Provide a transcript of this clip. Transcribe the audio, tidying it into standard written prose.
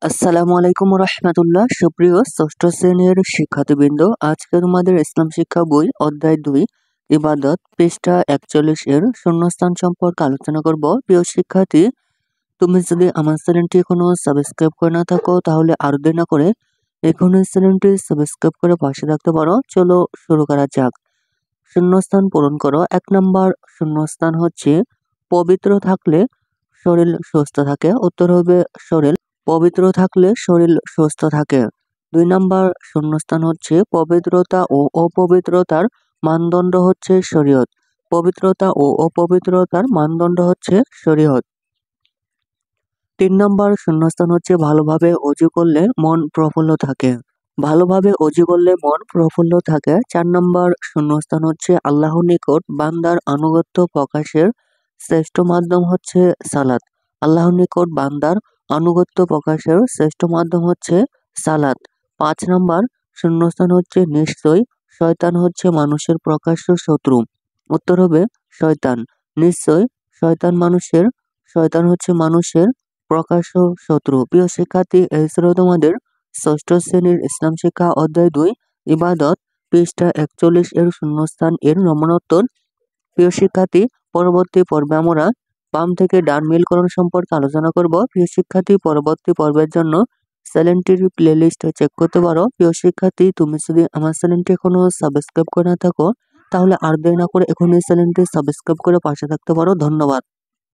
আসসালামু আলাইকুম রহমতুল্লাহ। সুপ্রিয় ষষ্ঠ শ্রেণীর শিক্ষার্থীবৃন্দ, আজকে তোমাদের ইসলাম শিক্ষা বই অধ্যায় 2 ইবাদত পৃষ্ঠা 41 এর শূন্যস্থান সম্পর্কে আলোচনা করব। প্রিয় শিক্ষার্থী, তুমি যদি আমার চ্যানেলটি এখনো সাবস্ক্রাইব করে না থাকো তাহলে আর দেরি না করে এখনই চ্যানেলটি সাবস্ক্রাইব করে পাশে রাখতে পারো। চলো শুরু করা যাক। শূন্যস্থান পূরণ করো। 1 নম্বর শূন্যস্থান হচ্ছে পবিত্র থাকলে শরীর সুস্থ থাকে। উত্তর হবে শরীর পবিত্র থাকলে শরীর সুস্থ থাকে। 2 নম্বর শূন্যস্থান হচ্ছে পবিত্রতা ও অপবিত্রতার মানদণ্ড হচ্ছে শরীয়ত। পবিত্রতা ও অপবিত্রতার মানদণ্ড হচ্ছে শরীয়ত। 3 নম্বর শূন্যস্থান হচ্ছে ভালোভাবে অজু করলে মন প্রফুল্ল থাকে। ভালোভাবে অজু করলে মন প্রফুল্ল থাকে। 4 নম্বর শূন্যস্থান হচ্ছে আল্লাহর নিকট বান্দার আনুগত্য প্রকাশের শ্রেষ্ঠ মাধ্যম হচ্ছে সালাত। আল্লাহর নিকট বান্দার আনুগত্য প্রকাশের শ্রেষ্ঠ মাধ্যম হচ্ছে সালাত। 5 নম্বর শূন্যস্থান হচ্ছে নিশ্চয় শয়তান হচ্ছে মানুষের প্রকাশ্য শত্রু। উত্তর হবে শয়তান। নিশ্চয় শয়তান হচ্ছে মানুষের প্রকাশ্য শত্রু। প্রিয় শিক্ষার্থী, এই ছিল তোমাদের ষষ্ঠ শ্রেণীর ইসলাম শিক্ষা অধ্যায় 2 ইবাদত পৃষ্ঠা 41 এর শূন্যস্থান এর নমুনোত্তর। প্রিয় শিক্ষার্থী, পরবর্তী পর্বে আমরা বাম থেকে ডান মিলকরণ সম্পর্কে আলোচনা করব। প্রিয় শিক্ষার্থী, পরবর্তী পর্বের জন্য চ্যানেলটির প্লেলিস্ট চেক করতে পারো। প্রিয় শিক্ষার্থী, তুমি যদি আমার চ্যানেলটি এখনো সাবস্ক্রাইব করে না থাকো তাহলে আর দেরি না করে এখনই চ্যানেলটি সাবস্ক্রাইব করে পাশে থাকতে পারো। ধন্যবাদ।